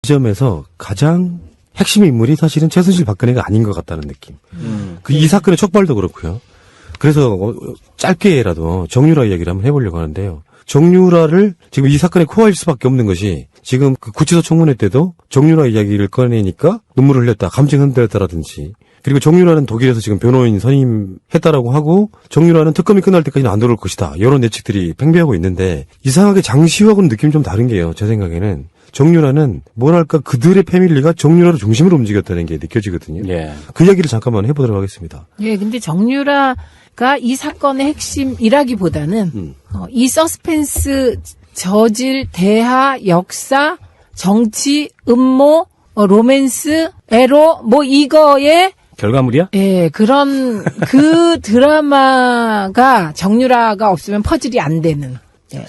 지점에서 가장 핵심 인물이 사실은 최순실 박근혜가 아닌 것 같다는 느낌. 이 사건의 촉발도 그렇고요. 그래서 짧게라도 정유라 이야기를 한번 해보려고 하는데요. 정유라를 지금 이 사건의 코어일 수밖에 없는 것이 지금 그 구치소 청문회 때도 정유라 이야기를 꺼내니까 눈물을 흘렸다, 감정 흔들렸다라든지, 그리고 정유라는 독일에서 지금 변호인 선임했다라고 하고 정유라는 특검이 끝날 때까지는 안 들어올 것이다, 이런 예측들이 팽배하고 있는데, 이상하게 장시호하고는 느낌이 좀 다른 게요. 제 생각에는 정유라는 뭐랄까 그들의 패밀리가 정유라를 중심으로 움직였다는 게 느껴지거든요. 예. 그 이야기를 잠깐만 해보도록 하겠습니다. 예, 근데 정유라가 이 사건의 핵심이라기보다는 이 서스펜스 저질 대하 역사 정치 음모 로맨스 에로 뭐 이거에 결과물이야? 예, 그런 그 드라마가 정유라가 없으면 퍼즐이 안 되는. 예.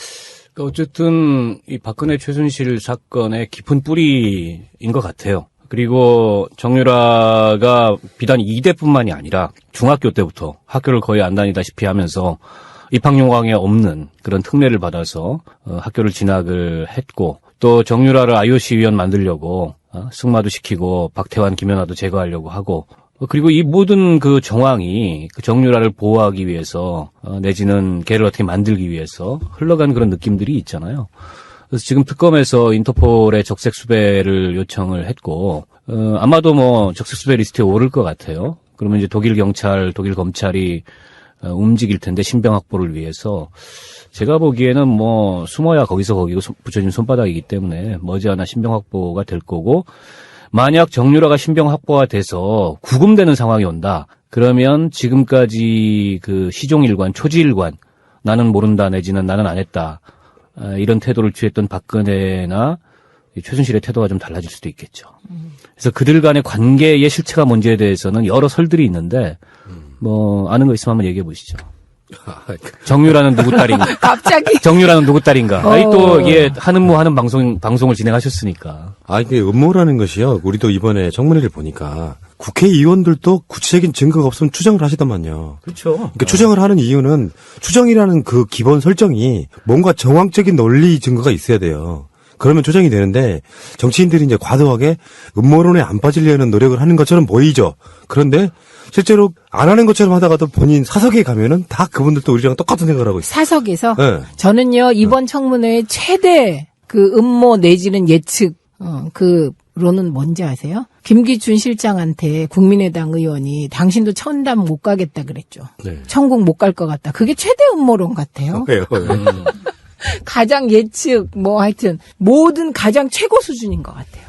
어쨌든 이 박근혜 최순실 사건의 깊은 뿌리인 것 같아요. 그리고 정유라가 비단 이대뿐만이 아니라 중학교 때부터 학교를 거의 안 다니다시피 하면서 입학요강에 없는 그런 특례를 받아서 학교를 진학을 했고, 또 정유라를 IOC 위원 만들려고 승마도 시키고 박태환, 김연아도 제거하려고 하고, 그리고 이 모든 그 정황이 그 정유라를 보호하기 위해서 내지는 걔를 어떻게 만들기 위해서 흘러간 그런 느낌들이 있잖아요. 그래서 지금 특검에서 인터폴에 적색 수배를 요청을 했고, 아마도 뭐 적색 수배 리스트에 오를 것 같아요. 그러면 이제 독일 경찰, 독일 검찰이 움직일 텐데, 신병 확보를 위해서. 제가 보기에는 뭐 숨어야 거기서 거기고 붙여진 손바닥이기 때문에 머지않아 신병 확보가 될 거고, 만약 정유라가 신병 확보가 돼서 구금되는 상황이 온다, 그러면 지금까지 그 시종일관, 초지일관, 나는 모른다 내지는 나는 안 했다, 이런 태도를 취했던 박근혜나 최순실의 태도가 좀 달라질 수도 있겠죠. 그래서 그들 간의 관계의 실체가 뭔지에 대해서는 여러 설들이 있는데, 뭐 아는 거 있으면 한번 얘기해 보시죠. 정유라는 누구 딸인가? 갑자기. 정유라는 누구 딸인가? 아니 또 예, 하는 뭐 하는 방송을 진행하셨으니까. 이게 음모라는 것이요. 우리도 이번에 청문회를 보니까 국회의원들도 구체적인 증거가 없으면 추정을 하시더만요. 그렇죠. 그러니까 추정을 하는 이유는 추정이라는 그 기본 설정이 뭔가 정황적인 논리 증거가 있어야 돼요. 그러면 추정이 되는데, 정치인들이 이제 과도하게 음모론에 안 빠지려는 노력을 하는 것처럼 보이죠. 그런데 실제로 안 하는 것처럼 하다가도 본인 사석에 가면은 다 그분들도 우리랑 똑같은 생각을 하고 있어요. 사석에서 네. 저는요 이번 청문회의 최대 그 음모 내지는 예측 그로는 뭔지 아세요? 김기춘 실장한테 국민의당 의원이 당신도 천담 못 가겠다 그랬죠. 네. 천국 못 갈 것 같다. 그게 최대 음모론 같아요. 왜요? 가장 예측 뭐 하여튼 모든 가장 최고 수준인 것 같아요.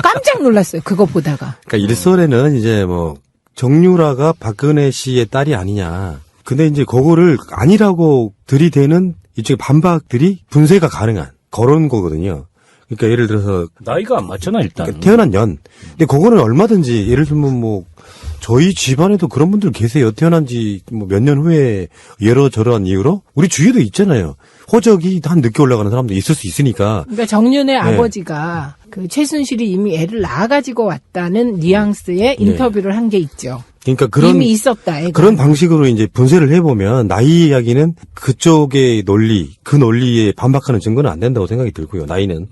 깜짝 놀랐어요. 그거 보다가. 그러니까 일설에는 이제 뭐 정유라가 박근혜 씨의 딸이 아니냐. 근데 이제 그거를 아니라고 들이대는 이쪽의 반박들이 분쇄가 가능한 그런 거거든요. 그러니까 예를 들어서 나이가 안 맞잖아 일단. 그러니까 태어난 년. 근데 그거는 얼마든지 예를 들면 뭐 저희 집안에도 그런 분들 계세요. 태어난 지 뭐 몇 년 후에 여러저러한 이유로 우리 주위에도 있잖아요. 호적이 한 늦게 올라가는 사람도 있을 수 있으니까. 그러니까 정윤의 아버지가 그 최순실이 이미 애를 낳아가지고 왔다는 뉘앙스의 인터뷰를 한 게 있죠. 그러니까 그런 이미 있었다. 애가. 그런 방식으로 이제 분쇄를 해보면 나이 이야기는 그쪽의 논리, 그 논리에 반박하는 증거는 안 된다고 생각이 들고요. 나이는.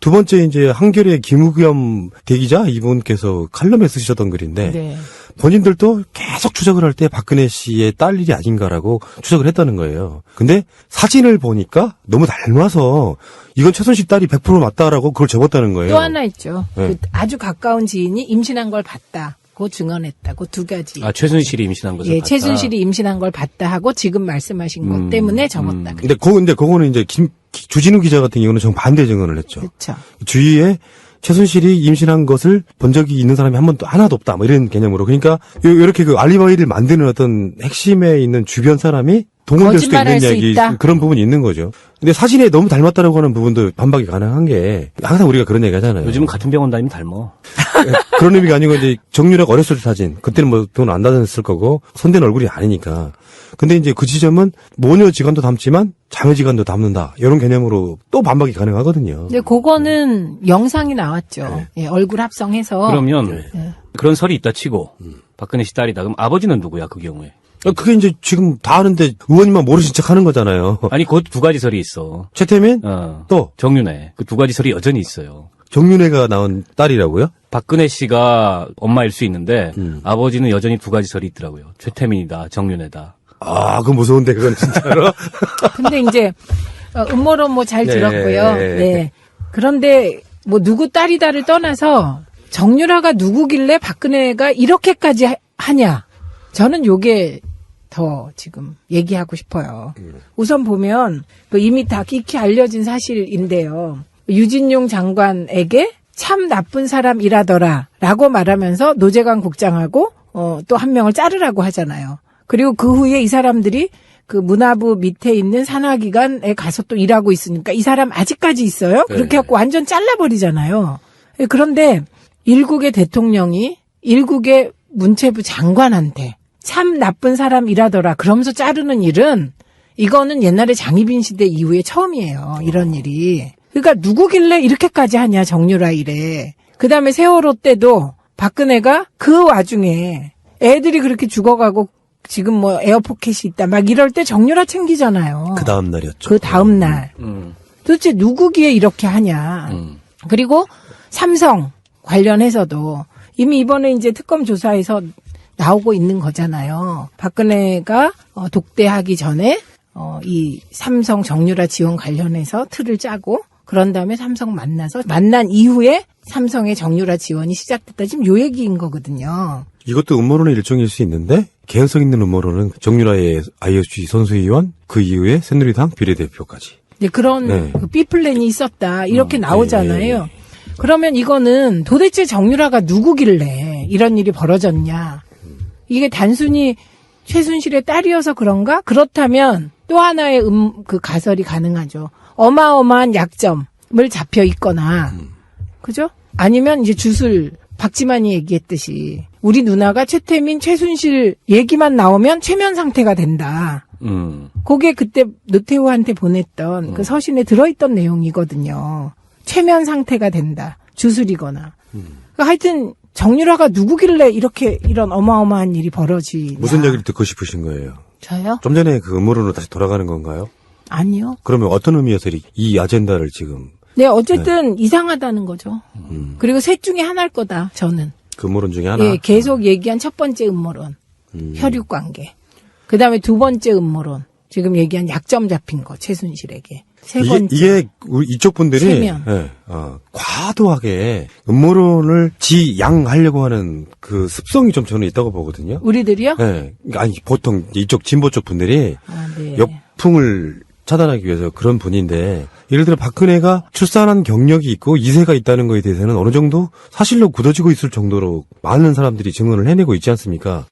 두 번째 이제 한겨레 김우겸 대기자 이분께서 칼럼에 쓰셨던 글인데 네. 본인들도 계속 추적을 할 때 박근혜 씨의 딸 일이 아닌가라고 추적을 했다는 거예요. 근데 사진을 보니까 너무 닮아서 이건 최순실 딸이 100% 맞다라고 그걸 접었다는 거예요. 또 하나 있죠. 네. 그 아주 가까운 지인이 임신한 걸 봤다. 고 증언했다고 두 가지. 최순실이 임신한 것을 예, 봤다. 최순실이 임신한 걸 봤다 하고 지금 말씀하신 것 때문에 접었다. 근데 그거는 이제 주진우 기자 같은 경우는 정반대 증언을 했죠. 그렇죠. 주위에 최순실이 임신한 것을 본 적이 있는 사람이 한 번도 하나도 없다, 뭐 이런 개념으로. 그러니까 이렇게 그 알리바이를 만드는 어떤 핵심에 있는 주변 사람이 동원될 수도 거짓말할 있는 수 이야기, 있다? 그런 부분이 있는 거죠. 근데 사진에 너무 닮았다라고 하는 부분도 반박이 가능한 게 항상 우리가 그런 얘기 하잖아요. 요즘은 같은 병원 다니면 닮어. 그런 의미가 아니고 이제 정유라가 어렸을 때 사진, 그때는 뭐 돈 안 다녔을 거고 손댄 얼굴이 아니니까. 근데 이제 그 지점은 모녀 지간도 닮지만 자매 지간도 닮는다, 이런 개념으로 또 반박이 가능하거든요. 근데 그거는 영상이 나왔죠. 예, 얼굴 합성해서. 그러면 네. 그런 설이 있다 치고 박근혜 씨 딸이다. 그럼 아버지는 누구야 그 경우에? 그게 이제 지금 다 아는데 의원님만 모르신 척 하는 거잖아요. 아니 그 두 가지 설이 있어. 최태민? 또? 정윤회. 그 두 가지 설이 여전히 있어요. 정윤회가 낳은 딸이라고요? 박근혜 씨가 엄마일 수 있는데 아버지는 여전히 두 가지 설이 있더라고요. 최태민이다, 정윤회다. 아, 그건 무서운데, 그건 진짜로. 근데 이제 음모론 뭐 잘 네. 들었고요. 네. 그런데 뭐 누구 딸이다를 떠나서 정유라가 누구길래 박근혜가 이렇게까지 하냐. 저는 요게 더 지금 얘기하고 싶어요. 우선 보면 이미 다 익히 알려진 사실인데요. 유진용 장관에게 참 나쁜 사람이라더라 라고 말하면서 노재관 국장하고 또 한 명을 자르라고 하잖아요. 그리고 그 후에 이 사람들이 그 문화부 밑에 있는 산하기관에 가서 또 일하고 있으니까 이 사람 아직까지 있어요? 그렇게 갖고 완전 잘라버리잖아요. 그런데 일국의 대통령이 일국의 문체부 장관한테 참 나쁜 사람이라더라 그러면서 자르는 일은 이거는 옛날에 장희빈 시대 이후에 처음이에요. 이런 일이. 그러니까 누구길래 이렇게까지 하냐 정유라 일에. 그다음에 세월호 때도 박근혜가 그 와중에 애들이 그렇게 죽어가고 지금 뭐 에어포켓이 있다 막 이럴 때 정유라 챙기잖아요. 그 다음 날이었죠. 그 다음 날. 도대체 누구기에 이렇게 하냐. 그리고 삼성 관련해서도 이미 이번에 이제 특검 조사에서 나오고 있는 거잖아요. 박근혜가 독대하기 전에 이 삼성 정유라 지원 관련해서 틀을 짜고 그런 다음에 삼성 만난 이후에 삼성의 정유라 지원이 시작됐다. 지금 요 얘기인 거거든요. 이것도 음모론의 일종일 수 있는데 개연성 있는 음모론은 정유라의 IOC 선수위원 그 이후에 새누리당 비례대표까지. 이제 그런 네. 그 B 플랜이 있었다 이렇게 나오잖아요. 그러면 이거는 도대체 정유라가 누구길래 이런 일이 벌어졌냐? 이게 단순히 최순실의 딸이어서 그런가? 그렇다면 또 하나의 그 가설이 가능하죠. 어마어마한 약점을 잡혀 있거나, 그죠? 아니면 이제 주술 박지만이 얘기했듯이 우리 누나가 최태민, 최순실 얘기만 나오면 최면 상태가 된다. 그게 그때 노태우한테 보냈던 그 서신에 들어있던 내용이거든요. 최면 상태가 된다. 주술이거나. 그러니까 하여튼 정유라가 누구길래 이런 어마어마한 일이 벌어지냐. 무슨 얘기를 듣고 싶으신 거예요? 저요? 좀 전에 그 음모론으로 다시 돌아가는 건가요? 아니요. 그러면 어떤 의미에서 이 아젠다를 지금 네, 어쨌든 이상하다는 거죠. 그리고 셋 중에 하나일 거다, 저는. 그 음모론 중에 하나? 예, 계속 얘기한 첫 번째 음모론. 혈육 관계. 그 다음에 두 번째 음모론. 지금 얘기한 약점 잡힌 거, 최순실에게. 세 번째. 이게 우리 이쪽 분들이 체면. 과도하게 음모론을 지양하려고 하는 그 습성이 좀 저는 있다고 보거든요. 우리들이요? 네. 아니 보통 이쪽 진보 쪽 분들이 아, 네. 역풍을 차단하기 위해서 그런 분인데 예를 들어 박근혜가 출산한 경력이 있고 이세가 있다는 거에 대해서는 어느 정도 사실로 굳어지고 있을 정도로 많은 사람들이 증언을 해내고 있지 않습니까?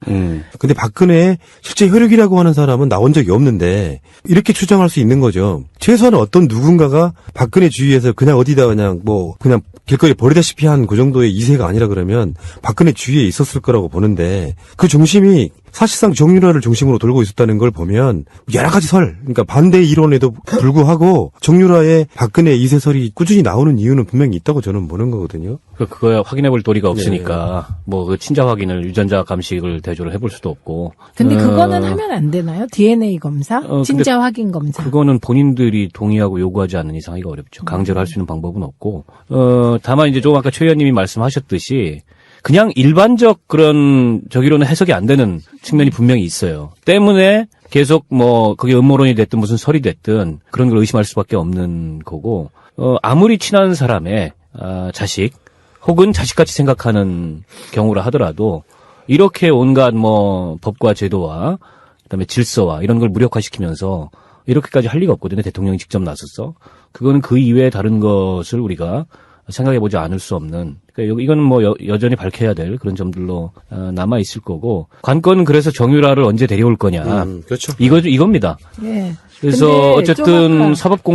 근데 박근혜의 실제 혈육이라고 하는 사람은 나온 적이 없는데 이렇게 추정할 수 있는 거죠. 최소한 어떤 누군가가 박근혜 주위에서 그냥 어디다 그냥 길거리에 버리다시피 한 그 정도의 이세가 아니라 그러면 박근혜 주위에 있었을 거라고 보는데 그 중심이 사실상 정유라를 중심으로 돌고 있었다는 걸 보면 여러 가지 그러니까 반대 이론에도 불구하고 정유라의 박근혜 이세설이 꾸준히 나오는 이유는 분명히 있다고 저는 보는 거거든요. 그거야 확인해볼 도리가 없으니까 뭐 그 친자 확인을 유전자 감식을 대조를 해볼 수도 없고. 근데 그거는 하면 안 되나요? DNA 검사? 친자 확인 검사? 그거는 본인들이 동의하고 요구하지 않는 이상 하기가 어렵죠. 강제로 할 수 있는 방법은 없고. 다만 이제 좀 아까 최 의원님이 말씀하셨듯이 그냥 일반적 그런 저기로는 해석이 안 되는 측면이 분명히 있어요. 때문에 계속 뭐 그게 음모론이 됐든 무슨 설이 됐든 그런 걸 의심할 수밖에 없는 거고 아무리 친한 사람의 자식 혹은 자식같이 생각하는 경우라 하더라도 이렇게 온갖 뭐 법과 제도와 그다음에 질서와 이런 걸 무력화시키면서 이렇게까지 할 리가 없거든요. 대통령이 직접 나서서. 그거는 그 이외에 다른 것을 우리가 생각해보지 않을 수 없는, 그러니까 이거는 뭐 여전히 밝혀야 될 그런 점들로 남아 있을 거고, 관건은 그래서 정유라를 언제 데려올 거냐. 그렇죠. 이겁니다. 예. 그래서 근데 좀 어쨌든 아까 사법공